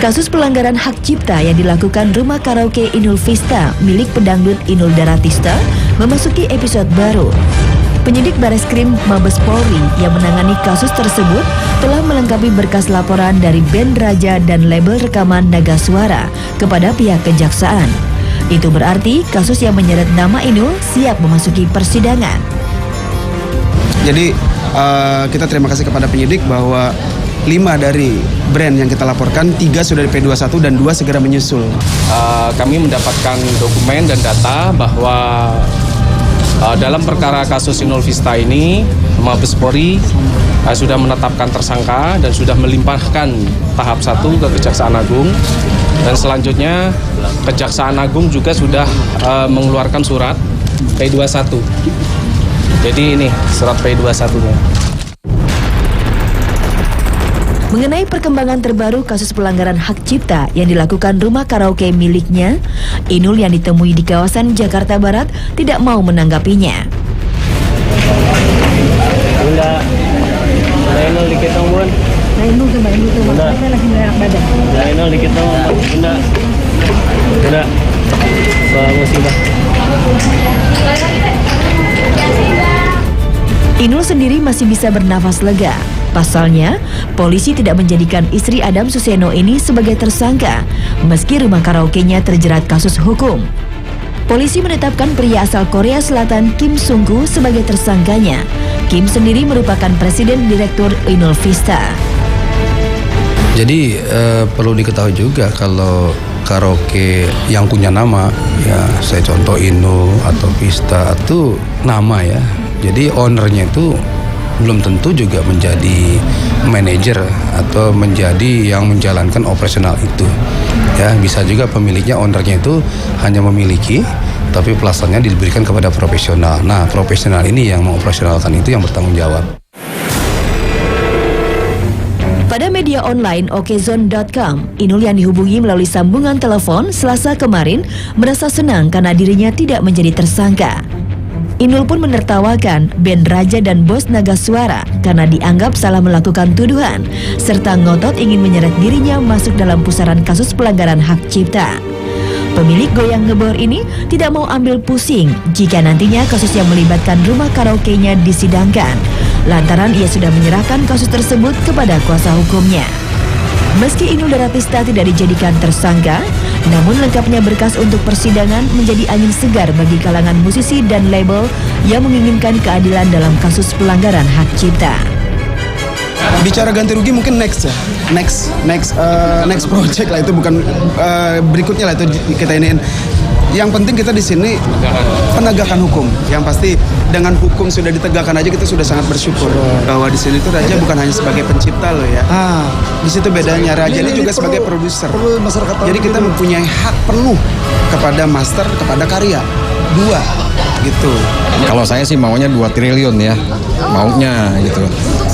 Kasus pelanggaran hak cipta yang dilakukan rumah karaoke Inul Vista milik pedangdut Inul Daratista memasuki episode baru. Penyidik Bareskrim Mabes Polri yang menangani kasus tersebut telah melengkapi berkas laporan dari band Raja dan label rekaman Naga Suara kepada pihak kejaksaan. Itu berarti kasus yang menyeret nama Inul siap memasuki persidangan. Jadi kita terima kasih kepada penyidik bahwa 5 dari brand yang kita laporkan, 3 sudah di P21 dan 2 segera menyusul. Kami mendapatkan dokumen dan data bahwa dalam perkara kasus Inul Vista ini, Mabes Polri sudah menetapkan tersangka dan sudah melimpahkan tahap 1 ke Kejaksaan Agung. Dan selanjutnya Kejaksaan Agung juga sudah mengeluarkan surat P21. Jadi ini surat P21-nya. Mengenai perkembangan terbaru kasus pelanggaran hak cipta yang dilakukan rumah karaoke miliknya, Inul yang ditemui di kawasan Jakarta Barat tidak mau menanggapinya. Bunda, Inul dikit dong, Bun. Inul tuh, Bunda. Saya lagi enak badan. Inul dikit dong, Bunda. Bunda, soal musibah. Inul sendiri masih bisa bernafas lega. Pasalnya, polisi tidak menjadikan istri Adam Suseno ini sebagai tersangka, meski rumah karaoke-nya terjerat kasus hukum. Polisi menetapkan pria asal Korea Selatan Kim Sung-gu sebagai tersangkanya. Kim sendiri merupakan presiden direktur Inul Vista. Jadi perlu diketahui juga kalau karaoke yang punya nama, ya saya contoh Inul atau Vista itu nama ya. Jadi ownernya itu belum tentu juga menjadi manajer atau menjadi yang menjalankan operasional itu. Ya, bisa juga pemiliknya, ownernya itu hanya memiliki, tapi pelaksanaannya diberikan kepada profesional. Nah, profesional ini yang mengoperasionalkan itu yang bertanggung jawab. Pada media online okezone.com, Inul yang dihubungi melalui sambungan telepon Selasa kemarin merasa senang karena dirinya tidak menjadi tersangka. Inul pun menertawakan band Raja dan bos Naga Suara karena dianggap salah melakukan tuduhan, serta ngotot ingin menyeret dirinya masuk dalam pusaran kasus pelanggaran hak cipta. Pemilik goyang ngebor ini tidak mau ambil pusing jika nantinya kasus yang melibatkan rumah karaoke-nya disidangkan, lantaran ia sudah menyerahkan kasus tersebut kepada kuasa hukumnya. Meski Inul Daratista tidak dijadikan tersangka, namun lengkapnya berkas untuk persidangan menjadi angin segar bagi kalangan musisi dan label yang menginginkan keadilan dalam kasus pelanggaran hak cipta. Bicara ganti rugi mungkin next project lah, itu bukan berikutnya lah, itu kita iniin. Yang penting kita di sini penegakan hukum. Yang pasti dengan hukum sudah ditegakkan aja kita sudah sangat bersyukur bahwa di sini itu Raja bukan hanya sebagai pencipta loh ya. Di situ bedanya, Raja ini juga sebagai produser. Jadi kita mempunyai hak penuh kepada master, kepada karya. 2 gitu. Kalau saya sih maunya 2 triliun ya, maunya gitu.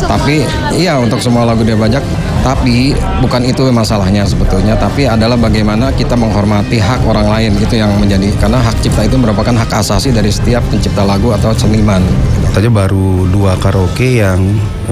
Tapi iya untuk semua lagu dia bajak, tapi bukan itu masalahnya sebetulnya, tapi adalah bagaimana kita menghormati hak orang lain, itu yang menjadi, karena hak cipta itu merupakan hak asasi dari setiap pencipta lagu atau seniman. Saja baru 2 karaoke yang